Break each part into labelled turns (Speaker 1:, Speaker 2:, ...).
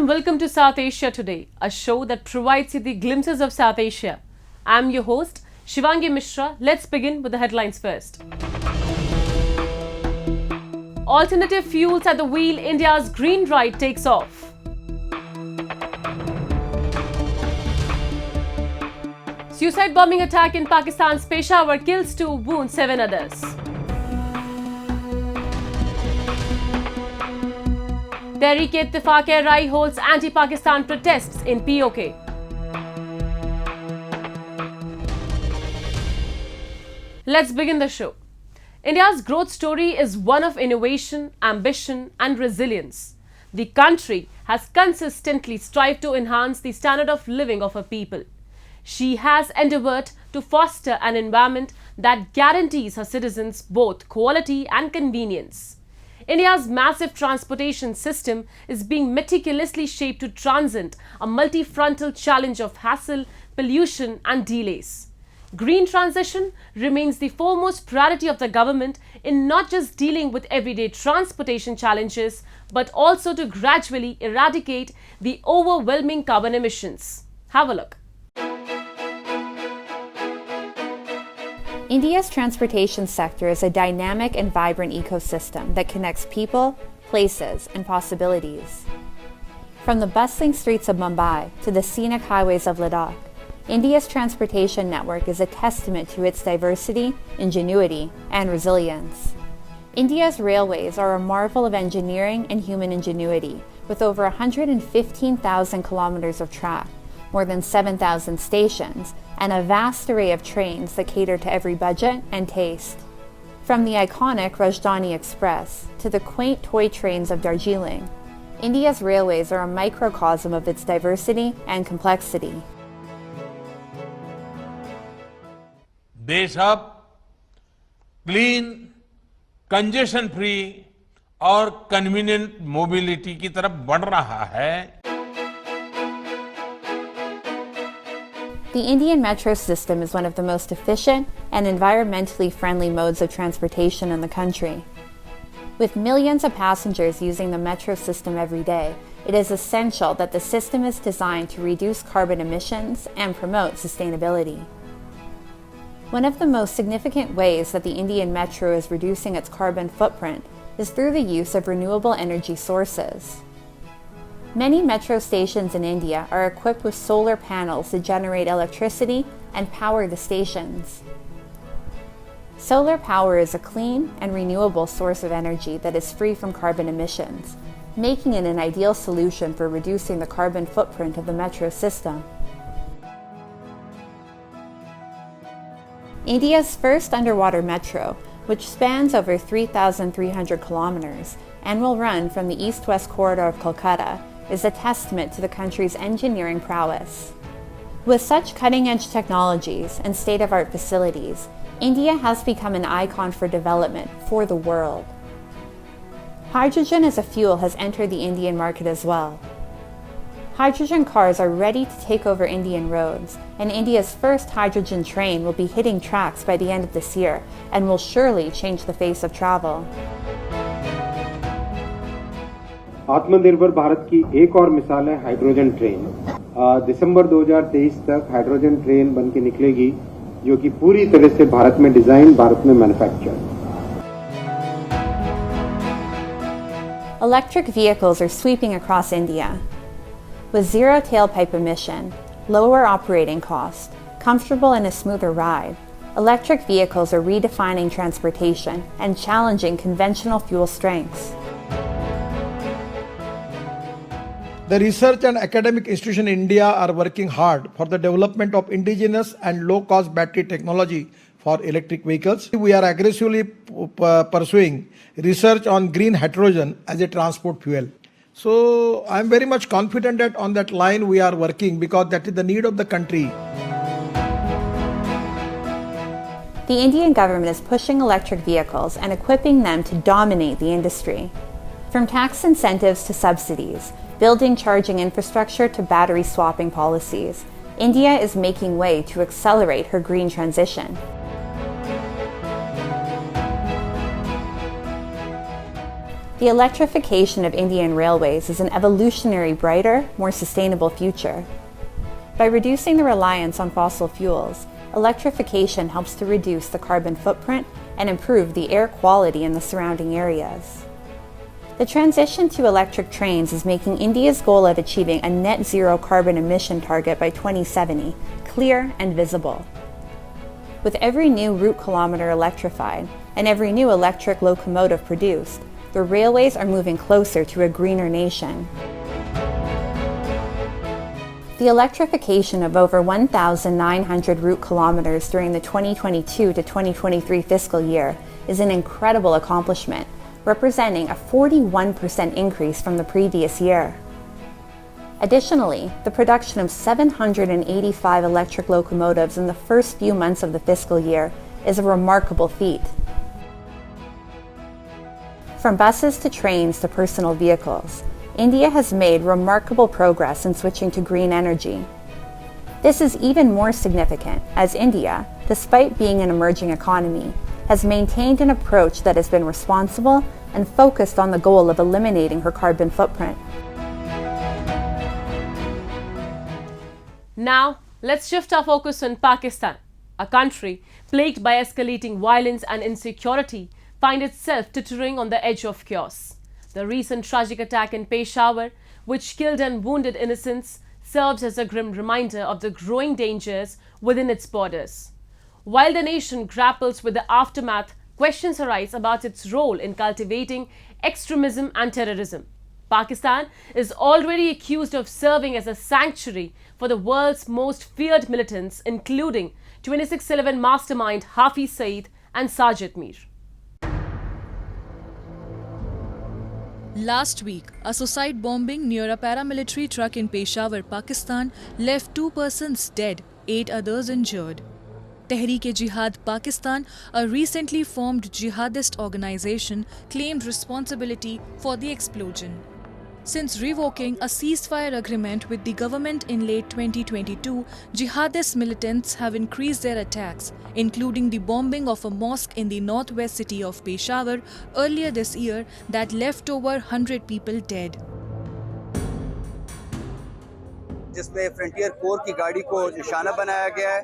Speaker 1: and welcome to South Asia Today, a show that provides you the glimpses of South Asia. I'm your host, Shivangi Mishra. Let's begin with the headlines first. Alternative fuels at the wheel, India's green ride takes off. Suicide bombing attack in Pakistan's Peshawar kills 2, wounds 7 others. Tehreek-e-Ittifaq-e-Rai holds anti-Pakistan protests in POK. Let's begin the show. India's growth story is one of innovation, ambition and resilience. The country has consistently strived to enhance the standard of living of her people. She has endeavoured to foster an environment that guarantees her citizens both quality and convenience. India's massive transportation system is being meticulously shaped to transcend a multi-frontal challenge of hassle, pollution and delays. Green transition remains the foremost priority of the government in not just dealing with everyday transportation challenges, but also to gradually eradicate the overwhelming carbon emissions. Have a look.
Speaker 2: India's transportation sector is a dynamic and vibrant ecosystem that connects people, places, and possibilities. From the bustling streets of Mumbai to the scenic highways of Ladakh, India's transportation network is a testament to its diversity, ingenuity, and resilience. India's railways are a marvel of engineering and human ingenuity, with over 115,000 kilometers of track, more than 7,000 stations, and a vast array of trains that cater to every budget and taste. From the iconic Rajdhani Express to the quaint toy trains of Darjeeling, India's railways are a microcosm of its diversity and complexity.
Speaker 3: देश अब clean, congestion free और convenient mobility की तरफ बढ़ रहा है.
Speaker 2: The Indian metro system is one of the most efficient and environmentally friendly modes of transportation in the country. With millions of passengers using the metro system every day, it is essential that the system is designed to reduce carbon emissions and promote sustainability. One of the most significant ways that the Indian metro is reducing its carbon footprint is through the use of renewable energy sources. Many metro stations in India are equipped with solar panels that generate electricity and power the stations. Solar power is a clean and renewable source of energy that is free from carbon emissions, making it an ideal solution for reducing the carbon footprint of the metro system. India's first underwater metro, which spans over 3,300 kilometers and will run from the east-west corridor of Kolkata, is a testament to the country's engineering prowess. With such cutting-edge technologies and state-of-art facilities, India has become an icon for development for the world. Hydrogen as a fuel has entered the Indian market as well. Hydrogen cars are ready to take over Indian roads, and India's first hydrogen train will be hitting tracks by the end of this year and will surely change the face of travel.
Speaker 4: आत्मनिर्भर भारत की एक और मिसाल है hydrogen train. दिसंबर 2023 तक hydrogen train बनके निकलेगी, जो कि पूरी तरह से भारत में डिजाइन, भारत में manufacture.
Speaker 2: Electric vehicles are sweeping across India. With zero tailpipe emission, lower operating cost, comfortable and a smoother ride, electric vehicles are redefining transportation and challenging conventional fuel strengths.
Speaker 5: The research and academic institutions in India are working hard for the development of indigenous and low-cost battery technology for electric vehicles. We are aggressively pursuing research on green hydrogen as a transport fuel. So I am very much confident that on that line we are working because that is the need of the country.
Speaker 2: The Indian government is pushing electric vehicles and equipping them to dominate the industry. From tax incentives to subsidies, building charging infrastructure to battery swapping policies, India is making way to accelerate her green transition. The electrification of Indian railways is an evolutionary, brighter, more sustainable future. By reducing the reliance on fossil fuels, electrification helps to reduce the carbon footprint and improve the air quality in the surrounding areas. The transition to electric trains is making India's goal of achieving a net zero carbon emission target by 2070 clear and visible. With every new route kilometer electrified and every new electric locomotive produced, the railways are moving closer to a greener nation. The electrification of over 1,900 route kilometers during the 2022 to 2023 fiscal year is an incredible accomplishment, representing a 41% increase from the previous year. Additionally, the production of 785 electric locomotives in the first few months of the fiscal year is a remarkable feat. From buses to trains to personal vehicles, India has made remarkable progress in switching to green energy. This is even more significant as India, despite being an emerging economy, has maintained an approach that has been responsible and focused on the goal of eliminating her carbon footprint.
Speaker 1: Now, let's shift our focus on Pakistan, a country plagued by escalating violence and insecurity, finds itself teetering on the edge of chaos. The recent tragic attack in Peshawar, which killed and wounded innocents, serves as a grim reminder of the growing dangers within its borders. While the nation grapples with the aftermath, questions arise about its role in cultivating extremism and terrorism. Pakistan is already accused of serving as a sanctuary for the world's most feared militants, including 26/11 mastermind Hafiz Saeed and Sajid Mir.
Speaker 6: Last week, a suicide bombing near a paramilitary truck in Peshawar, Pakistan, left 2 persons dead, 8 others injured. Tehreek-e-Jihad Pakistan, a recently formed jihadist organization, claimed responsibility for the explosion. Since revoking a ceasefire agreement with the government in late 2022, jihadist militants have increased their attacks, including the bombing of a mosque in the northwest city of Peshawar earlier this year that left over 100 people dead.
Speaker 7: जिसमें frontier core की गाड़ी को निशाना बनाया गया है।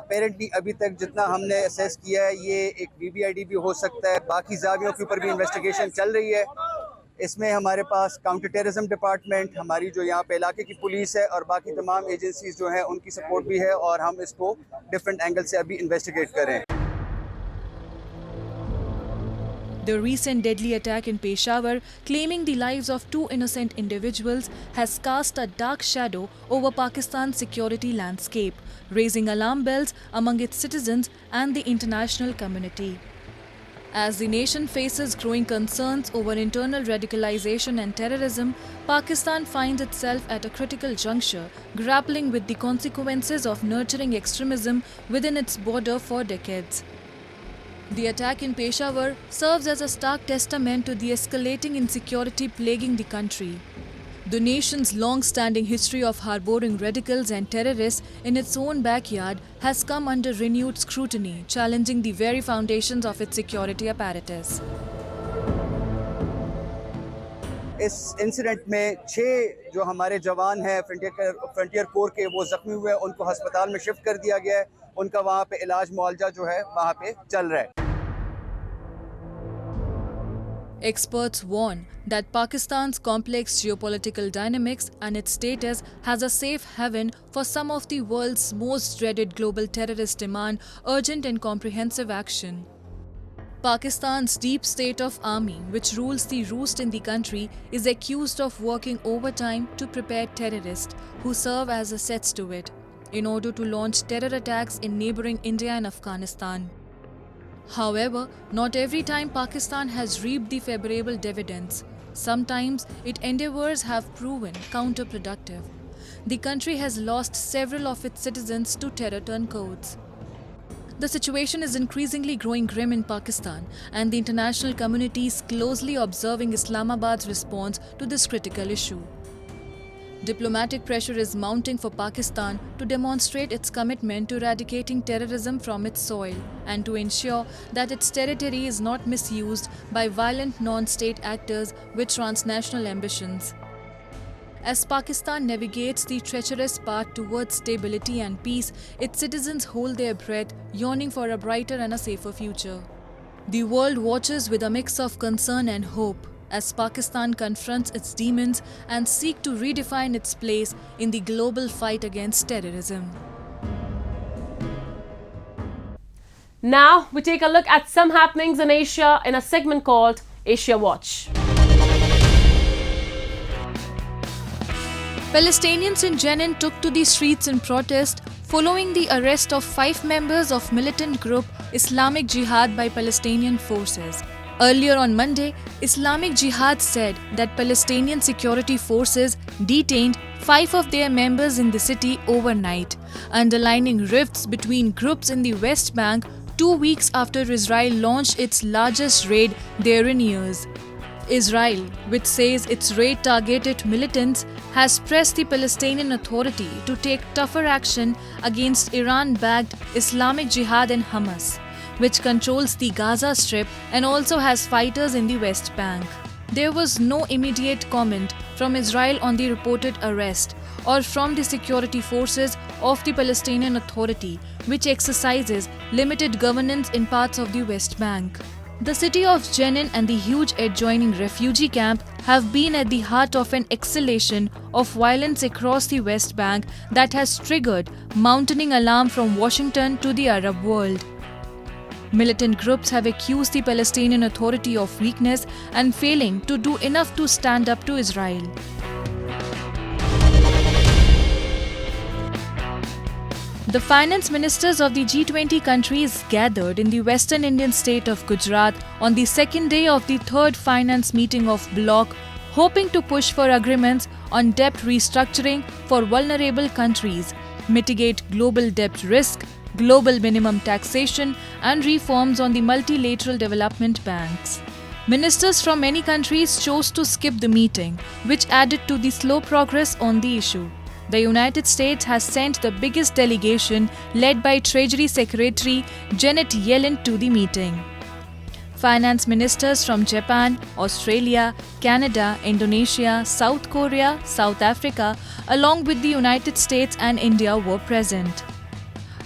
Speaker 7: Apparently अभी तक जितना हमने असेस किया है ये एक वीवीआईडी भी हो सकता है। बाकी जावियों के ऊपर भी इन्वेस्टिगेशन चल रही है। इसमें हमारे पास काउंटर टेररिज्म डिपार्टमेंट, हमारी जो यहाँ पे इलाके की पुलिस है और बाकी तमाम एजेंसीज जो हैं उनकी सपोर्ट भी है और हम इसको डिफरेंट एंगल से अभी इन्वेस्टिगेट करें।
Speaker 6: The recent deadly attack in Peshawar, claiming the lives of 2 innocent individuals, has cast a dark shadow over Pakistan's security landscape, raising alarm bells among its citizens and the international community. As the nation faces growing concerns over internal radicalization and terrorism, Pakistan finds itself at a critical juncture, grappling with the consequences of nurturing extremism within its border for decades. The attack in Peshawar serves as a stark testament to the escalating insecurity plaguing the country. The nation's long-standing history of harboring radicals and terrorists in its own backyard has come under renewed scrutiny, challenging the very foundations of its security apparatus.
Speaker 7: इस incident में 6 जो हमारे जवान हैं frontier core के वो जख्मी हुए हैं, उनको अस्पताल में शिफ्ट कर दिया गया है। उनका वहाँ पे इलाज मुआवजा जो है वहाँ पे चल रहा है।
Speaker 6: Experts warn that Pakistan's complex geopolitical dynamics and its status has a safe haven for some of the world's most dreaded global terrorists demand urgent and comprehensive action. Pakistan's deep state of army, which rules the roost in the country, is accused of working overtime to prepare terrorists who serve as assets to it, in order to launch terror attacks in neighboring India and Afghanistan. However, not every time Pakistan has reaped the favorable dividends. Sometimes its endeavors have proven counterproductive. The country has lost several of its citizens to terror turncoats. The situation is increasingly growing grim in Pakistan, and the international community is closely observing Islamabad's response to this critical issue. Diplomatic pressure is mounting for Pakistan to demonstrate its commitment to eradicating terrorism from its soil and to ensure that its territory is not misused by violent non-state actors with transnational ambitions. As Pakistan navigates the treacherous path towards stability and peace, its citizens hold their breath, yearning for a brighter and a safer future. The world watches with a mix of concern and hope as Pakistan confronts its demons and seeks to redefine its place in the global fight against terrorism.
Speaker 1: Now we take a look at some happenings in Asia in a segment called Asia Watch.
Speaker 6: Palestinians in Jenin took to the streets in protest following the arrest of 5 members of militant group Islamic Jihad by Palestinian forces. Earlier on Monday, Islamic Jihad said that Palestinian security forces detained 5 of their members in the city overnight, underlining rifts between groups in the West Bank 2 weeks after Israel launched its largest raid there in years. Israel, which says its raid targeted militants, has pressed the Palestinian Authority to take tougher action against Iran-backed Islamic Jihad and Hamas, which controls the Gaza Strip and also has fighters in the West Bank. There was no immediate comment from Israel on the reported arrest or from the security forces of the Palestinian Authority, which exercises limited governance in parts of the West Bank. The city of Jenin and the huge adjoining refugee camp have been at the heart of an escalation of violence across the West Bank that has triggered mounting alarm from Washington to the Arab world. Militant groups have accused the Palestinian Authority of weakness and failing to do enough to stand up to Israel. The finance ministers of the G20 countries gathered in the western Indian state of Gujarat on the second day of the third finance meeting of BLOC, hoping to push for agreements on debt restructuring for vulnerable countries, mitigate global debt risk, global minimum taxation, and reforms on the multilateral development banks. Ministers from many countries chose to skip the meeting, which added to the slow progress on the issue. The United States has sent the biggest delegation led by Treasury Secretary Janet Yellen to the meeting. Finance ministers from Japan, Australia, Canada, Indonesia, South Korea, South Africa, along with the United States and India were present.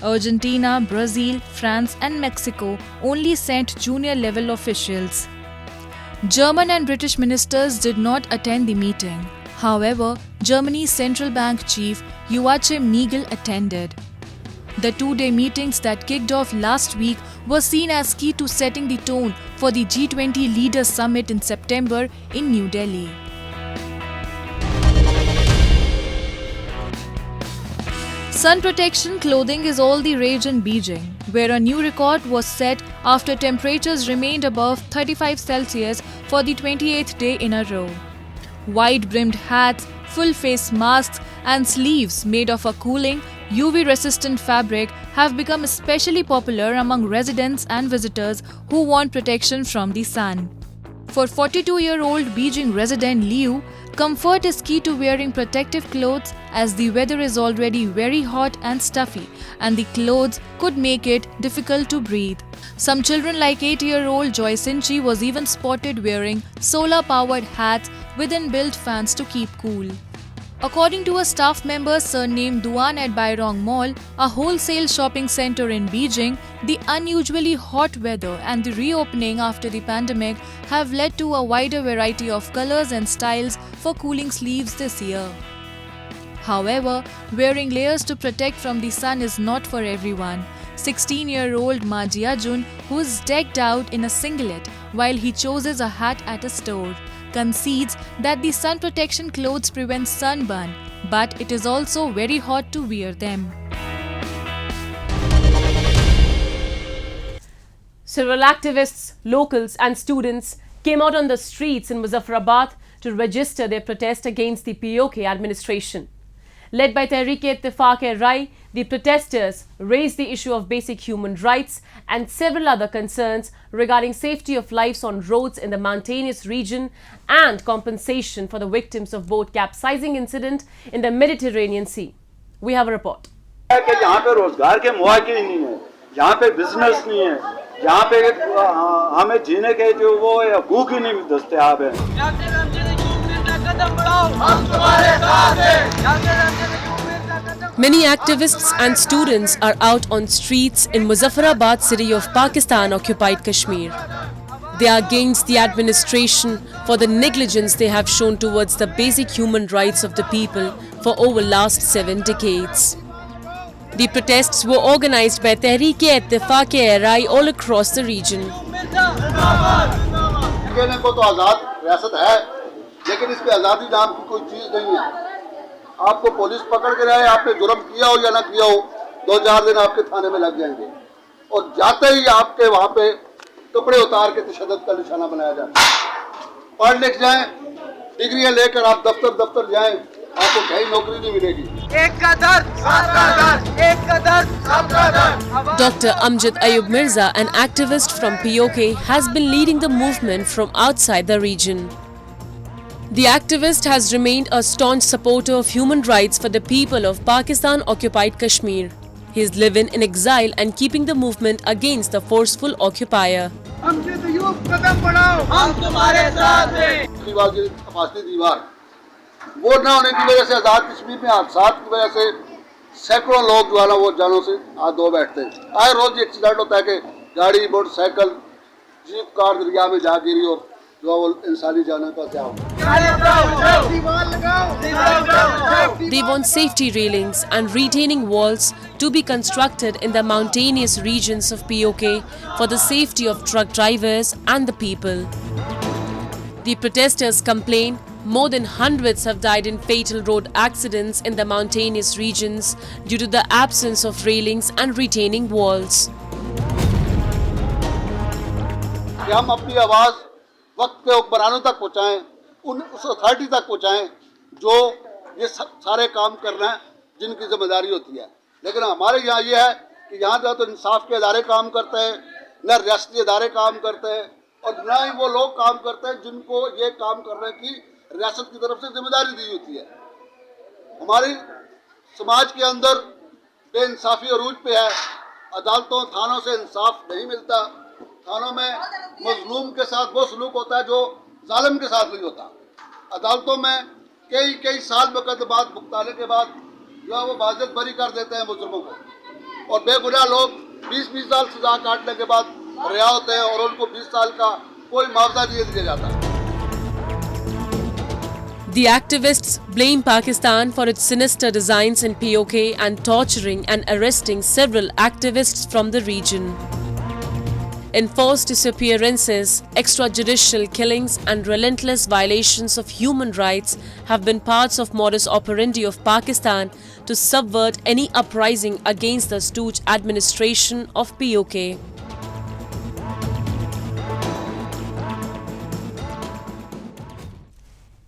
Speaker 6: Argentina, Brazil, France and Mexico only sent junior-level officials. German and British ministers did not attend the meeting. However, Germany's central bank chief Joachim Nagel attended. The 2-day meetings that kicked off last week were seen as key to setting the tone for the G20 Leaders Summit in September in New Delhi. Sun protection clothing is all the rage in Beijing, where a new record was set after temperatures remained above 35 Celsius for the 28th day in a row. Wide-brimmed hats, full-face masks and sleeves made of a cooling, UV-resistant fabric have become especially popular among residents and visitors who want protection from the sun. For 42-year-old Beijing resident Liu, comfort is key to wearing protective clothes as the weather is already very hot and stuffy and the clothes could make it difficult to breathe. Some children like 8-year-old Joy Sinchi was even spotted wearing solar-powered hats with inbuilt fans to keep cool. According to a staff member surnamed Duan at Bairong Mall, a wholesale shopping center in Beijing, the unusually hot weather and the reopening after the pandemic have led to a wider variety of colors and styles for cooling sleeves this year. However, wearing layers to protect from the sun is not for everyone. 16-year-old Ma Jiajun, who is decked out in a singlet while he chooses a hat at a store, concedes that the sun protection clothes prevent sunburn, but it is also very hot to wear them.
Speaker 1: Several activists, locals and students came out on the streets in Muzaffarabad to register their protest against the POK administration. Led by Tehreek-e-Ittifaq-e-Rai, The protesters raised the issue of basic human rights and several other concerns regarding safety of lives on roads in the mountainous region and compensation for the victims of boat capsizing incident in the Mediterranean Sea. We have a report.
Speaker 8: कि यहाँ पे रोजगार के मौके ही नहीं है, यहाँ पे बिजनेस नहीं है, यहाँ पे हमें जीने के जो वो भूख ही नहीं दस्तयाब है।
Speaker 1: Many activists and students are out on streets in Muzaffarabad city of Pakistan-occupied Kashmir. They are against the administration for the negligence they have shown towards the basic human rights of the people for over last 7 decades. The protests were organized by Tehreek-e-Ittifaq-e-Rai all across the region.
Speaker 9: कहने को तो आज़ाद रियासत है, लेकिन इस पे आज़ादी नाम की कोई चीज़ नहीं है। आपको पुलिस पकड़ के लाए, आपने जुर्म किया हो या ना किया हो, 2-4 दिन आपके थाने में लग जाएंगे और जाते ही आपके वहाँ पे कपड़े उतार के तशद्दुद का निशाना बनाया जाता है। पढ़ लिख जाएं, डिग्रियाँ लेकर आप दफ्तर जाएं, आपको कहीं नौकरी नहीं मिलेगी। एक का दर्द, सबका दर्द, एक का दर्द, सबका दर्द।
Speaker 1: Dr. Amjad Ayub Mirza, an activist from POK, has been leading the movement from outside the region. The activist has remained a staunch supporter of human rights for the people of Pakistan-occupied Kashmir. He is living in exile and keeping the movement against the forceful occupier.
Speaker 9: दीवार वो न होने की वजह से आज़ाद कश्मीर में हादसात की वजह से सैकड़ों लोग जो है ना वो जानों से हाथ धो बैठते हैं। आए रोज एक्सीडेंट होता है कि गाड़ी, मोटरसाइकिल, जीप, कार दरिया में जा गिरी और जो वो इंसानी जाने का क्या हो।
Speaker 1: They want safety railings and retaining walls to be constructed in the mountainous regions of POK for the safety of truck drivers and the people. The protesters complain more than hundreds have died in fatal road accidents in the mountainous regions due to the absence of railings and retaining walls.
Speaker 9: कि हम अपनी आवाज़ वक्त के हुक्मरानों तक पहुँचाएं, उस authority तक पहुँचाएं जो ये सारे काम करना है, जिनकी जिम्मेदारी होती है। लेकिन हमारे यहाँ ये है कि यहाँ तो इंसाफ के अदारे काम करते हैं, न रियासती अदारे काम करते हैं और न ही वो लोग काम करते हैं जिनको ये काम करने की रियासत की तरफ से जिम्मेदारी दी होती है। हमारी समाज के अंदर बेइंसाफी अरूज पे है, अदालतों थानों से इंसाफ नहीं मिलता, थानों में मजलूम के साथ वो सलूक होता है जो जालिम के साथ नहीं होता। अदालतों में कई साल मुकदमात भुगताने के बाद जो है वो बाज़त बरी कर देते हैं मुजरिमों को और बेगुनाह लोग 20-20 साल सजा काटने के बाद रिहा होते हैं और उनको 20 साल का कोई मुआवजा नहीं दिया जाता।
Speaker 1: The activists blame Pakistan for its sinister designs in POK and torturing and arresting several activists from the region. Enforced disappearances, extrajudicial killings and relentless violations of human rights have been parts of modus operandi of Pakistan to subvert any uprising against the stooge administration of POK.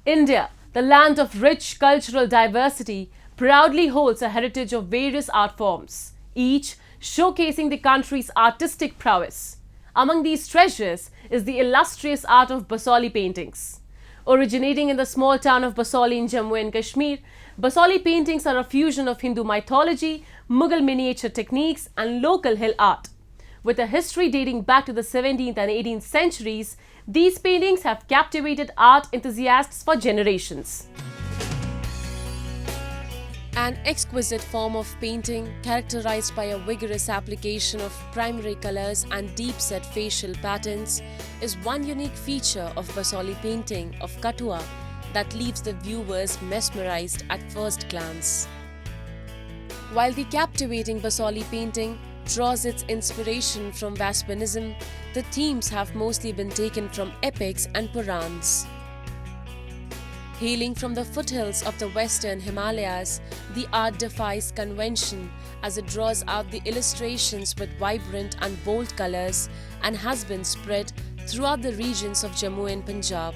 Speaker 1: India, the land of rich cultural diversity, proudly holds a heritage of various art forms, each showcasing the country's artistic prowess. Among these treasures is the illustrious art of Basoli paintings. Originating in the small town of Basoli in Jammu and Kashmir, Basoli paintings are a fusion of Hindu mythology, Mughal miniature techniques and local hill art. With a history dating back to the 17th and 18th centuries, these paintings have captivated art enthusiasts for generations. An exquisite form of painting characterized by a vigorous application of primary colors and deep-set facial patterns is one unique feature of Basoli painting of Kathua that leaves the viewers mesmerized at first glance. While the captivating Basoli painting draws its inspiration from Vaspianism, the themes have mostly been taken from epics and Purans. Hailing from the foothills of the western Himalayas, the art defies convention as it draws out the illustrations with vibrant and bold colors and has been spread throughout the regions of Jammu and Punjab.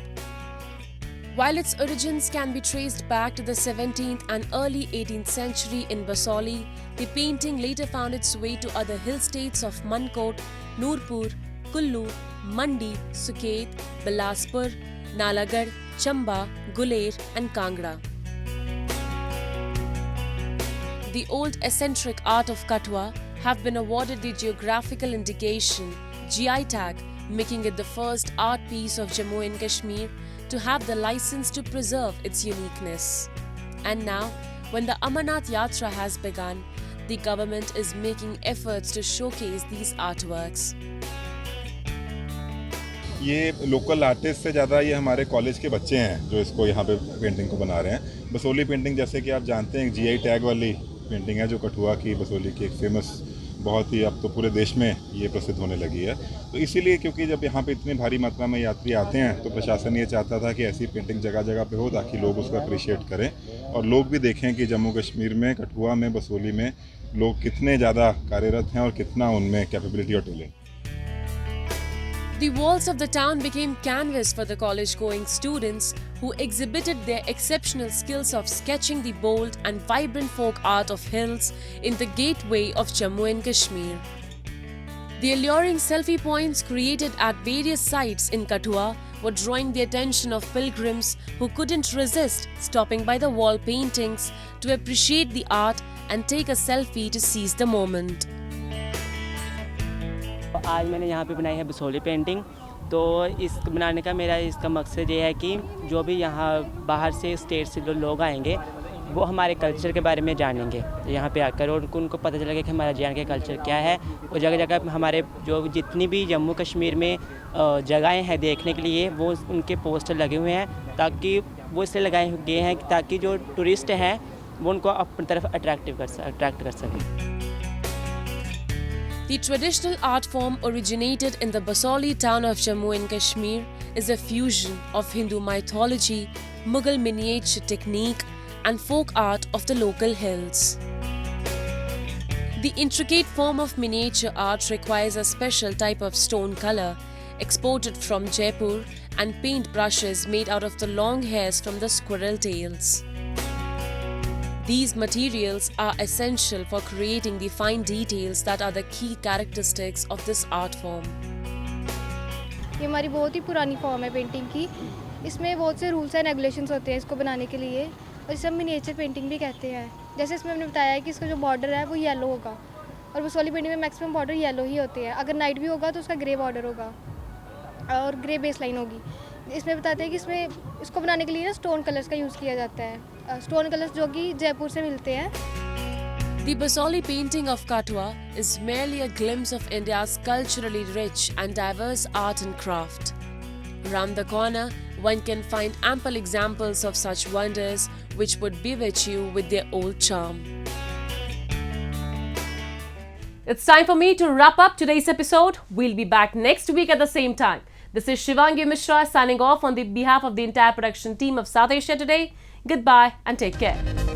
Speaker 1: While its origins can be traced back to the 17th and early 18th century in Basoli, the painting later found its way to other hill states of Mankot, Nurpur, Kullu, Mandi, Suket, Bilaspur, Nalagarh, Chamba, Guler and Kangra. The old eccentric art of Kathua have been awarded the geographical indication GI tag, making it the first art piece of Jammu and Kashmir to have the license to preserve its uniqueness. And now, when the Amarnath Yatra has begun, the government is making efforts to showcase these artworks.
Speaker 10: ये local artist से ज़्यादा ये हमारे college के बच्चे हैं जो इसको यहाँ पे पेंटिंग को बना रहे हैं। बसोली पेंटिंग जैसे कि आप जानते हैं एक जीआई टैग वाली पेंटिंग है जो कठुआ की बसोली की एक फेमस, बहुत ही अब तो पूरे देश में ये प्रसिद्ध होने लगी है। तो इसीलिए क्योंकि जब यहाँ पे इतनी भारी मात्रा में यात्री आते हैं तो प्रशासन ये चाहता था कि ऐसी पेंटिंग जगह जगह पे हो ताकि लोग उसको अप्रिशिएट करें और लोग भी देखें कि जम्मू कश्मीर में कठुआ में बसोली में लोग कितने ज़्यादा कार्यरत हैं और कितना उनमें कैपेबिलिटी और talent.
Speaker 1: The walls of the town became canvas for the college-going students who exhibited their exceptional skills of sketching the bold and vibrant folk art of hills in the gateway of Jammu and Kashmir. The alluring selfie points created at various sites in Kathua were drawing the attention of pilgrims who couldn't resist stopping by the wall paintings to appreciate the art and take a selfie to seize the moment.
Speaker 11: आज मैंने यहाँ पे बनाई है Basoli painting. तो इस बनाने का मेरा इसका मकसद ये है कि जो भी यहाँ बाहर से स्टेट से जो लोग आएंगे वो हमारे कल्चर के बारे में जानेंगे यहाँ पे आकर और उनको पता चलेगा कि हमारा जे के कल्चर क्या है। और जगह जगह हमारे जो जितनी भी जम्मू कश्मीर में जगहें हैं देखने के लिए वो उनके पोस्टर लगे हुए हैं, ताकि वो इसलिए लगाए गए हैं ताकि जो टूरिस्ट हैं वो उनको अपनी तरफ अट्रैक्ट कर सकें।
Speaker 1: The traditional art form originated in the Basoli town of Jammu and Kashmir is a fusion of Hindu mythology, Mughal miniature technique and folk art of the local hills. The intricate form of miniature art requires a special type of stone color exported from Jaipur and paint brushes made out of the long hairs from the squirrel tails. These materials are essential for creating the fine details that are the key characteristics of this art form.
Speaker 12: ये हमारी बहुत ही पुरानी form है painting की। इसमें बहुत से rules and regulations होते हैं इसको बनाने के लिए और इसे हम मिनिएचर पेंटिंग भी कहते हैं। जैसे इसमें हमने बताया है कि इसका जो बॉर्डर है वो येलो होगा और बसोली पेंटिंग में मैक्सिमम बॉर्डर येलो ही होते हैं। अगर नाइट भी होगा तो उसका ग्रे बॉर्डर होगा और ग्रे बेस लाइन होगी। इसमें बताते हैं कि इसमें इसको बनाने के लिए ना स्टोन कलर्स का यूज़ किया जाता है, स्टोन कलर्स जो कि जयपुर से मिलते हैं।
Speaker 1: The Basoli painting of Kathua is merely a glimpse of India's culturally rich and diverse art and craft. Around the corner, one can find ample examples of such wonders which would bewitch you with their old charm. It's time for me to wrap up today's episode. We'll be back next week at the same time. This is Shivangi Mishra signing off on the behalf of the entire production team of South Asia Today. Goodbye and take care.